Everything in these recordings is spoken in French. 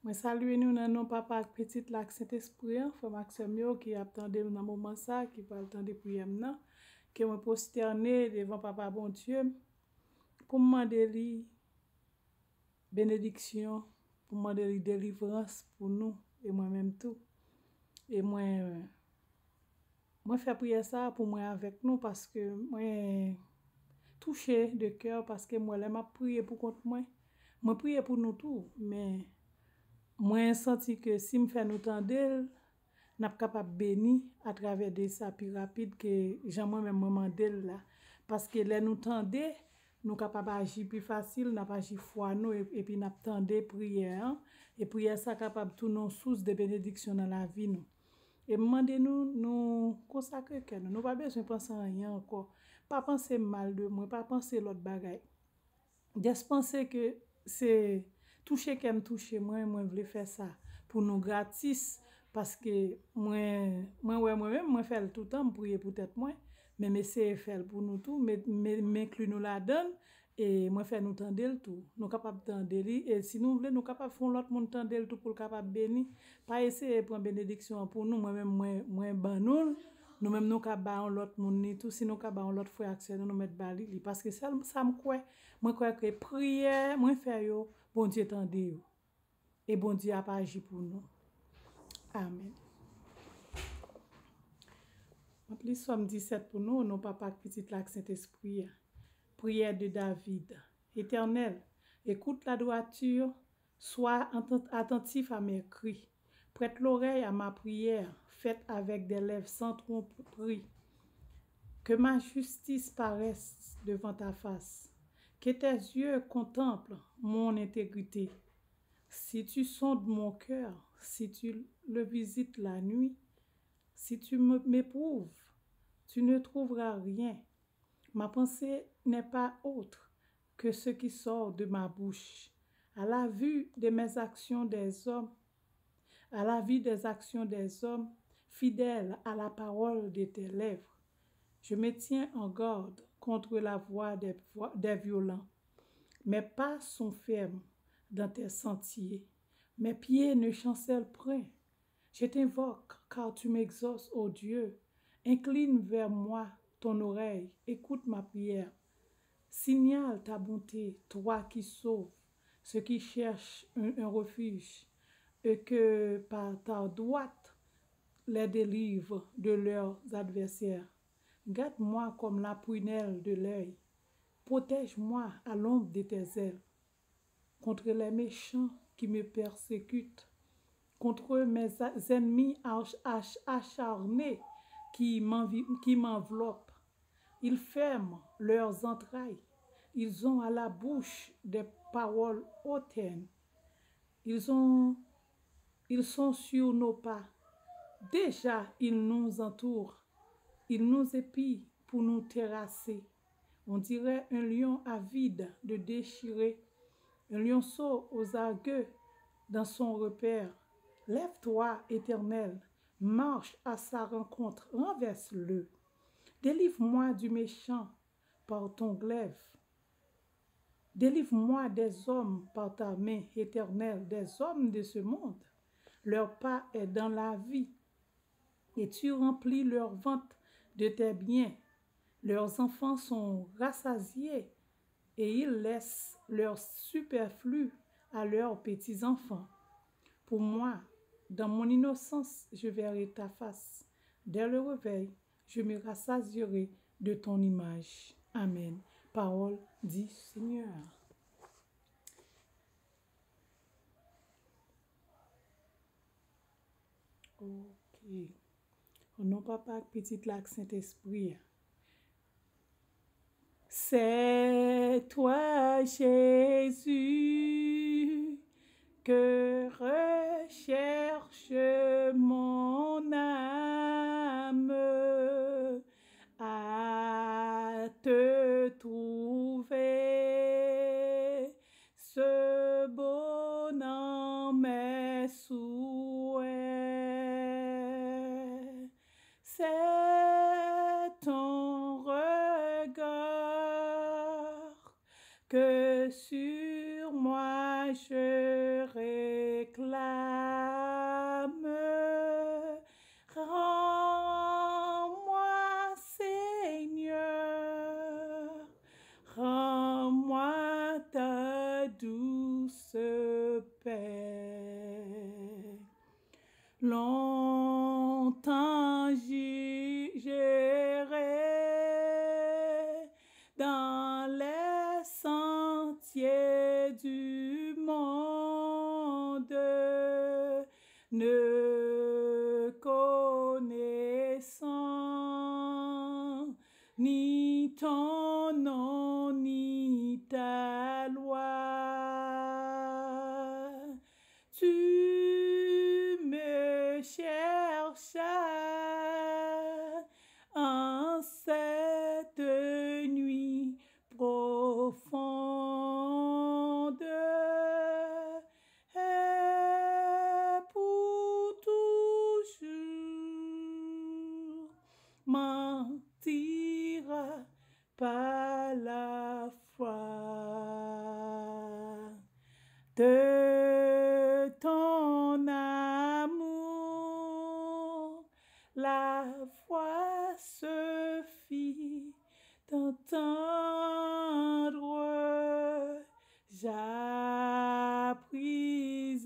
Moi salue nous dans nom papa ak petite là Saint-Esprit, frère Maxime yo qui attendait dans moment ça, qui va attendre prière nan, que moi prosterner devant papa bon Dieu pour demander lui bénédiction, pour demander lui délivrance pour nous et moi-même tout. Et moi faire prière ça pour moi avec nous parce que moi touché de cœur parce que moi là m'a prié pour contre moi prié pour nous tout mais moi senti que si me fait nous tendre n'a capable béni à travers de ça plus rapide que Jean moi-même moi mandel là parce que les nous tendez nous capable agir plus facile n'a pas agir foi nous et puis n'a tendé prière hein? Et prière ça capable tout nos source de bénédiction dans la vie nous et demandez nous consacrer cœur nous pas besoin penser à rien encore pas penser mal de moi pas penser l'autre bagaille juste penser que c'est toucher qui me toucher moi voulais faire ça pour nous gratis parce que moi-même moi faire tout le temps prier pour tête moi mais essayer faire pour nous tout mais inclure nous la donne et moi faire nous tendre le tout nous capable tendre et si nous voulons nous capable faire l'autre monde tendre le tout pour capable bénir pas essayer prendre bénédiction pour nous moi-même moi ban nous-mêmes nous ka ba l'autre monde ni tout si nous ka ba l'autre frère accès nous mettre bali parce que ça me croit que prière moi faire yo bon Dieu tende yo et bon Dieu a pas agi pour nous amen. En plus Somme 17 pour nous non papa petite là Saint-Esprit. Prière de David. Éternel, écoute la droiture, sois attentif à mes cris. Prête l'oreille à ma prière, faite avec des lèvres sans tromperie. Que ma justice paraisse devant ta face. Que tes yeux contemplent mon intégrité. Si tu sondes mon cœur, si tu le visites la nuit, si tu m'éprouves, tu ne trouveras rien. Ma pensée n'est pas autre que ce qui sort de ma bouche. À la vue de mes actions des hommes, à la vue des actions des hommes, fidèles à la parole de tes lèvres, je me tiens en garde contre la voix des violents. Mes pas sont fermes dans tes sentiers. Mes pieds ne chancellent point. Je t'invoque car tu m'exauces, ô Dieu. Incline vers moi ton oreille, écoute ma prière. Signale ta bonté, toi qui sauves ceux qui cherchent un refuge, et que par ta droite les délivre de leurs adversaires. Garde-moi comme la prunelle de l'œil. Protège-moi à l'ombre de tes ailes. Contre les méchants qui me persécutent, contre mes ennemis acharnés qui m'enveloppent. Ils ferment leurs entrailles. Ils ont à la bouche des paroles hautaines. Ils sont sur nos pas. Déjà, ils nous entourent. Ils nous épient pour nous terrasser. On dirait un lion avide de déchirer, un lionceau aux aguets dans son repère. Lève-toi, Éternel, marche à sa rencontre, renverse-le. Délivre-moi du méchant par ton glaive. Délivre-moi des hommes par ta main éternelle, des hommes de ce monde. Leur pas est dans la vie, et tu remplis leur ventre de tes biens. Leurs enfants sont rassasiés, et ils laissent leur superflu à leurs petits-enfants. Pour moi, dans mon innocence, je verrai ta face. Dès le réveil, je me rassasierai de ton image. Amen. Parole du Seigneur. Ok. Au nom papa, petite lac Saint-Esprit. C'est toi, Jésus, que recherche mon âme à te trouver, ce bon dans mes souhaits. C'est ton regard que sur moi je réclame. Rends-moi, Seigneur, rends-moi ta douce paix. Longtemps j'irai dans les sentiers du monde, ne connaissant ni ton nom ni ta loi. Tu me cherchas en cette nuit profonde, et pour toujours mentira pas la foi. De ton amour, la voix se fit entendre. J'appris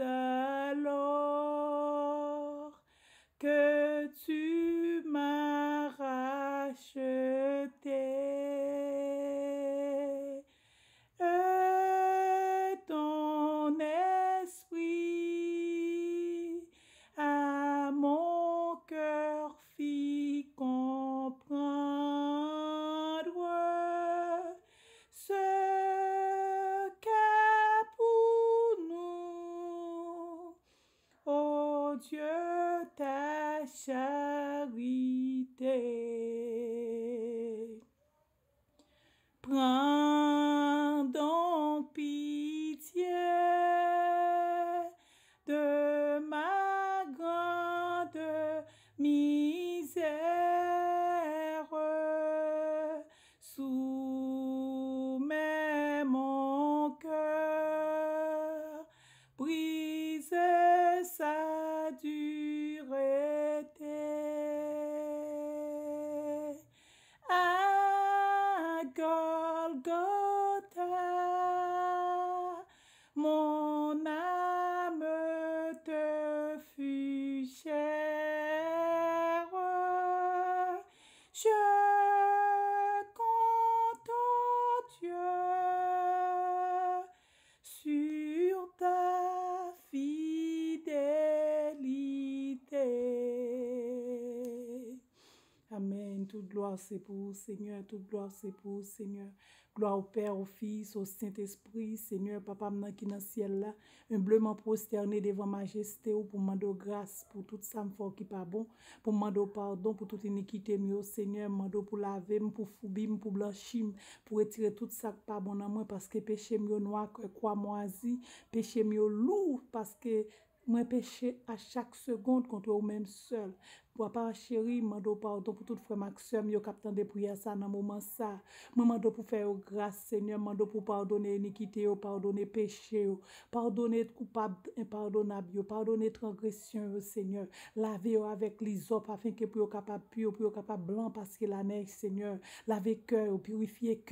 alors que tu m'as racheté. Ton esprit à mon cœur fit comprendre ce qu'est pour nous, ô Dieu, ta charité. Prends donc pitié de ma grande misère. Soumets mon cœur, brise sa dureté. À Golgotha, mon âme te fut chère. Je compte, ô Dieu, sur ta fidélité. Amen. Toute gloire c'est pour vous, Seigneur. Toute gloire c'est pour vous, Seigneur. Gloire au Père, au Fils, au Saint-Esprit. Seigneur, Papa, maintenant qui dans le ciel là, humblement prosterné devant majesté ou pour demander grâce pour tout ça fort qui pas bon, pour demander pardon pour toute iniquité, mieux, Seigneur, demander pour laver, pour foubir, pour blanchir, pour retirer tout ça qui pas bon dans moi parce que péché mieux noir, quoi moisi, péché mieux lourd parce que moi péché à chaque seconde contre vous-même seul. Papa chéri, mando pardon pour tout frère Maxime, yo captain de prière ça dans moment ça. Moi mando pour faire grâce Seigneur, mando pour pardonner iniquité, pardonner péché, pardonner coupable impardonnable, pardonner transgression Seigneur. Laver avec l'hysope afin que pour capable pur, pour capable blanc parce que la neige Seigneur. Laver cœur, purifier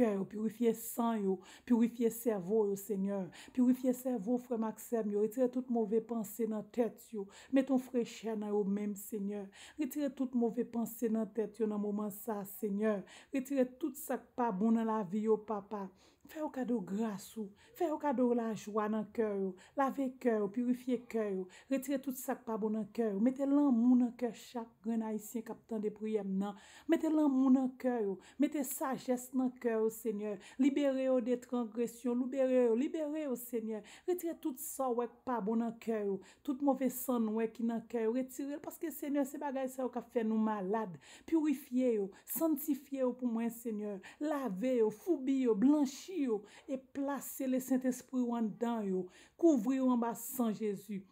sang, purifier cerveau Seigneur. Purifier cerveau frère Maxime, retirer toute mauvaise pensée dans tête yo. Mets ton fraîcheur dans eux même Seigneur. Retirez toute mauvaise pensée dans la tête dans moment ça, Seigneur. Retirez tout ça qui pas bon dans la vie, papa. Fais au cadeau grâce, fais au cadeau la joie dans le cœur, lavez cœur, purifiez cœur, retirez tout ça qui pas bon dans le cœur. Mettez l'amour dans le cœur chaque grand haïtien captant de prière non. Mettez l'amour dans le cœur, mettez sagesse dans le cœur, Seigneur. Libérez-vous des transgressions, libérez-vous, Seigneur. Retirez tout ça qui pas bon dans le cœur, toute mauvaise sang qui dans le cœur, retirez parce que Seigneur, c'est bagaille ça qui fait nous malades. Purifiez-vous, sanctifiez-vous pour moi, Seigneur. Lavez-vous, foubez-vous, blanchissez et placez le Saint-Esprit en dedans, couvrez en bas sans Jésus.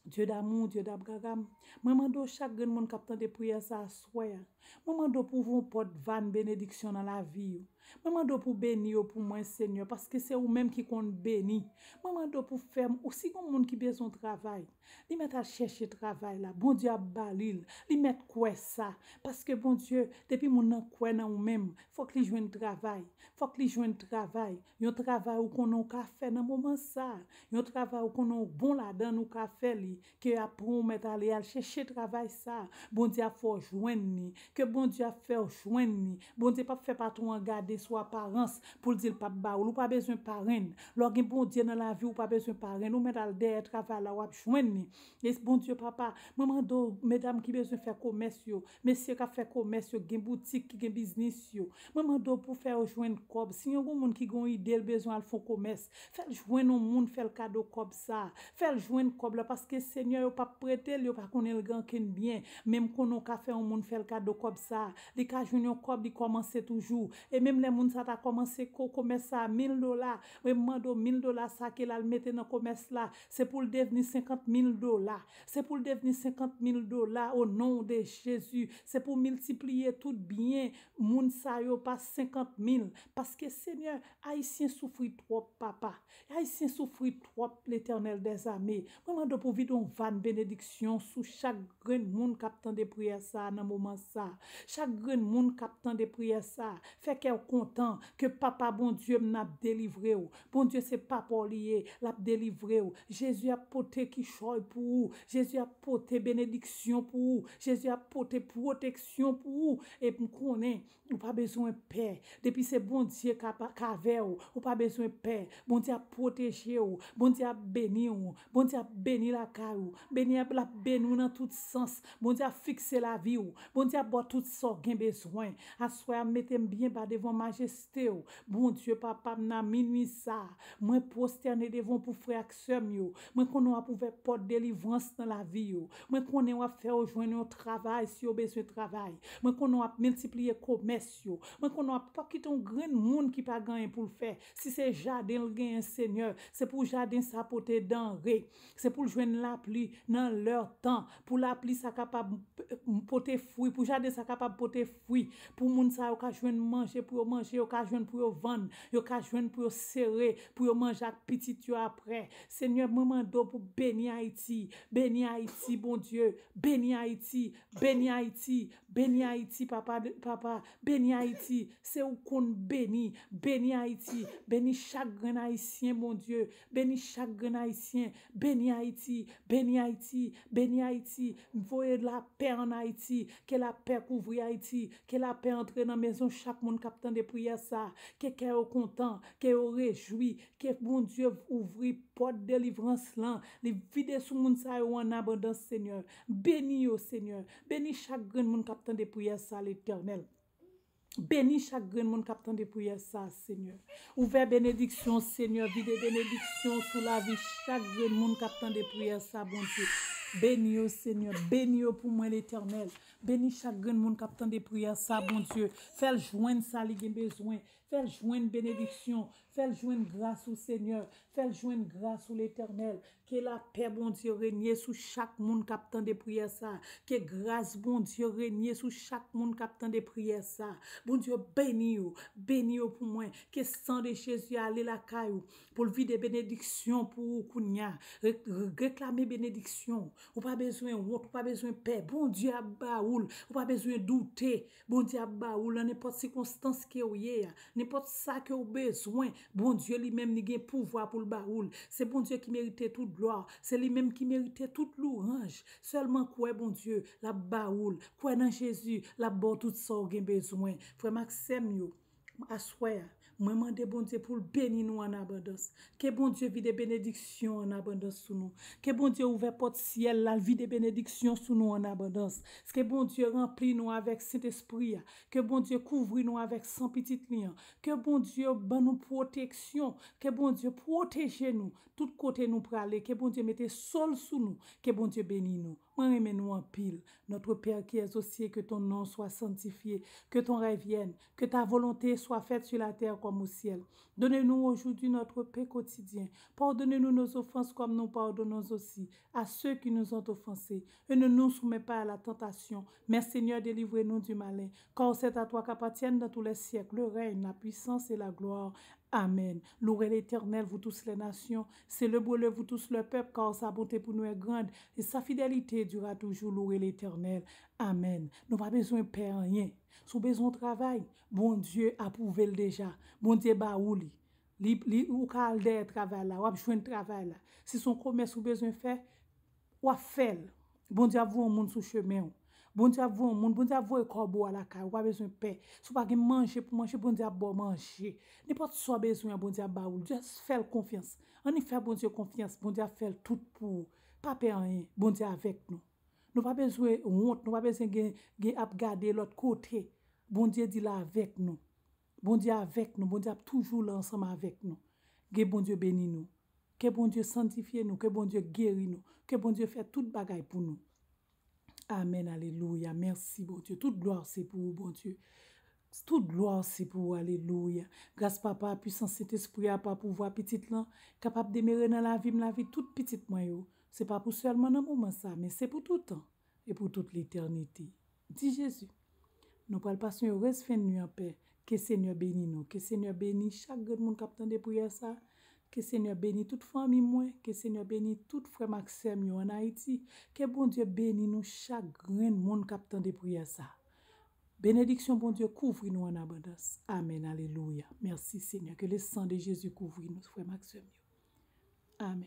Dieu d'amour, Dieu d'Abraham. Moi, mando chaque monde qui a de prière ça soir. Moi, mando pour vous porte van bénédiction dans la vie. Moi mando pour bénir pour moi Seigneur parce que c'est ou même qui compte béni. Moi mando pour faire aussi comme monde qui besoin de travail. Li met à chercher travail là. Bon Dieu a balil. Li met quoi ça parce que bon Dieu depuis mon nan quoi nan ou même faut que li joine travail. Faut que li joine travail. Yon travail ou qu'on a ka faire dans moment ça. Yon travail ou qu'on a bon là-dedans ou ka faire li que après mettre aller chercher travail ça. Bon Dieu a faut joindre ni que bon Dieu a fait joindre ni. Bon Dieu pas fait patron regarder soit apparence pour dire pas ba ou pas besoin parrain. Lorsque bon Dieu dans la vie ou pas besoin parrain ou mettre derrière travail là ou joindre ni. Et bon Dieu papa, maman do mesdames qui besoin faire commerce yo, messieurs qui fait commerce yo, gen boutique qui gen business yo. Maman do pour faire joindre cob. Si yon moun qui gon idée besoin al font commerce, fait joindre un moun fait le cadeau cob ça. Fait joindre cob là parce que Seigneur yo pas prêter, yo pas connaît le grand ken bien, même qu'on ka fait un moun fait le cadeau cob ça. Li ka joindre cob li commencer toujours et même les moun ça t'a commencé commerce ça $1000. Oui mando $1000 ça qu'elle a mettre dans commerce là, c'est pour le devenir $50,000. C'est pour le devenir $50,000 au nom de Jésus. C'est pour multiplier tout bien. Moun sa yo pas 50,000 parce que Seigneur, haïtien souffre trop papa. Haïtien souffre trop l'Éternel des armées. Moi mando pour vide on van bénédiction sous chaque grain moun captant de prière ça dans moment ça. Chaque grain moun captant de prière ça. Fait qu'elle content que papa bon Dieu m'a délivré ou. Bon Dieu c'est papa lié, l'a délivré ou. Jésus a porté qui choy pour vous. Jésus a porté bénédiction pour vous. Jésus a porté protection pour vous. Et pour connaître, ou pas besoin de paix. Depuis c'est bon Dieu qui a ou pas besoin de paix. Bon Dieu a protégé ou. Bon Dieu a béni ou. Bon Dieu a béni la caille. Béni la béni dans tout sens. Bon Dieu a fixé la vie ou. Bon Dieu a boit tout ça gain besoin. Assoya mettez bien bas devant majesté ou. Bon Dieu papa n'a minuit ça. Moi prosterné devant pour frère sœur yo. Moi qu'on a pour faire porte délivrance dans la vie yo. Moi qu'on a faire joindre un travail si au besoin de travail. Moi qu'on a multiplier commerce yo. Moi qu'on a pas quitter un grand monde qui pas gagner pour le faire. Si c'est jardin le gain Seigneur, c'est pour jardin ça porter denrée. C'est pour joindre la pluie dans leur temps. Pour la pluie ça capable porter fruit, pour jardin ça capable porter fruit. Pour moun ça ka joindre manger pour manger, yo ka joindre pour vendre, yo ka joindre pour serrer, pour manger avec petit yo après. Seigneur maman do pour bénir Haïti, bon Dieu, bénir Haïti, papa, bénir Haïti, c'est où qu'on bénit, bénir Haïti, bénir chaque grand haïtien, mon Dieu, bénir chaque grand haïtien, bénir Haïti, voyez la paix en Haïti, que la paix couvre Haïti, que la paix entre dans la maison, chaque monde captant de prières ça, que est content, que est réjoui, que mon Dieu ouvre porte délivrance là, les vider sous moun sa yo en abondance Seigneur. Bénis au Seigneur. Bénis chaque grand monde captant de prières ça l'Éternel. Bénis chaque grand monde captant de prières ça Seigneur. Ouvert bénédiction Seigneur, vide bénédiction sous la vie chaque grand monde captant de prières ça bon Dieu. Bénis au Seigneur, bénis pour moi l'Éternel. Bénis chaque grand monde captant de prières ça bon Dieu. Fais joindre ça li gen besoin. Fais joindre bénédiction, fais joindre grâce au Seigneur, fais joindre grâce au l'Éternel. Que la paix bon Dieu règne sous chaque monde captant de prières ça. Que grâce bon Dieu règne sous chaque monde captant de prières ça. Bon Dieu bénis pour moi. Que sang de Jésus aller la caillou pour le vide bénédiction pour kounya. Réclamer bénédiction. Ou pas besoin ou pas besoin paix. Bon Dieu a baoul, ou pas besoin douter. Bon Dieu a baoul dans n'importe circonstance que ou yé. N'importe ça que vous besoin, bon Dieu lui-même n'a pas pouvoir pour le baoul. C'est bon Dieu qui méritait toute gloire. C'est lui-même qui méritait toute louange. Seulement quoi, bon Dieu, la baoul. Quoi dans Jésus, la bon tout ça vous besoin. Frère Maxime yo, assoya. Moi demande bon Dieu pour bénir nous en abondance. Que bon Dieu vide bénédiction en abondance sur nous. Que bon Dieu ouvre porte ciel la vide bénédiction sur nous en abondance. Que bon Dieu remplit nous avec Saint-Esprit. Que bon Dieu couvre nous avec son petit lien. Que bon Dieu ban nous protection. Que bon Dieu protège nous tout côté nous pour aller. Que bon Dieu mette sol sous nous. Que bon Dieu bénisse nous. Moi, remets-nous en pile. Notre Père qui es aux cieux, que ton nom soit sanctifié, que ton règne vienne, que ta volonté soit faite sur la terre comme au ciel. Donnez-nous aujourd'hui notre paix quotidien. Pardonnez-nous nos offenses comme nous pardonnons aussi à ceux qui nous ont offensés. Et ne nous soumets pas à la tentation, mais Seigneur, délivrez-nous du malin. Car c'est à toi qu'appartiennent dans tous les siècles le règne, la puissance et la gloire. Amen. Louez l'Éternel, vous tous les nations. Célébrez-le, vous tous le peuple, car sa bonté pour nous est grande et sa fidélité durera toujours. Louez l'Éternel. Amen. Nous pas besoin de faire rien. Sous besoin de travail, bon Dieu approuve le déjà. Bon Dieu baouli. Ou kal de travail là, ou a besoin de travail là. Si son commerce ou besoin de faire, ou a fait. Bon Dieu vous un monde sous chemin. Bon Dieu vous un monde, bon Dieu vous un corbeau à la caille, ou pas besoin de paix. Si pas manger pour manger, bon Dieu bon manger. N'importe soit besoin bon Dieu baoul. Juste faire confiance. On y fait bon Dieu confiance, bon Dieu fait tout pour pas perdre rien. Bon Dieu avec nous. Nous pas besoin honte, nous pas besoin de garder l'autre côté. Bon Dieu dit là avec nous. Bon Dieu avec nous, bon Dieu toujours là ensemble avec nous. Que bon Dieu bénit nous. Que bon Dieu sanctifie nous, que bon Dieu guérit nous, que bon Dieu fait toute bagaille pour nous. Amen, alléluia. Merci, bon Dieu. Toute gloire, c'est pour vous, bon Dieu. Toute gloire, c'est pour vous, alléluia. Grâce, papa, puissance, cet esprit, à pas pouvoir, petite là, capable de demeurer dans la vie, toute petite, moi, yo. C'est pas pour seulement dans moment ça, mais c'est pour tout le temps et pour toute l'éternité. Dis Jésus. Nous parlons passer une heureuse fin de nuit en paix. Que Seigneur bénisse nous. Que Seigneur bénisse chaque monde qui a des prières ça. Que Seigneur bénisse toute famille moi. Que Seigneur bénisse tout frère Maxime en Haïti. Que bon Dieu bénisse nous chaque grand monde qui a des prières ça. Bénédiction bon Dieu couvre nous en abondance. Amen. Alléluia. Merci Seigneur. Que le sang de Jésus couvre nous frère Maxime. Amen.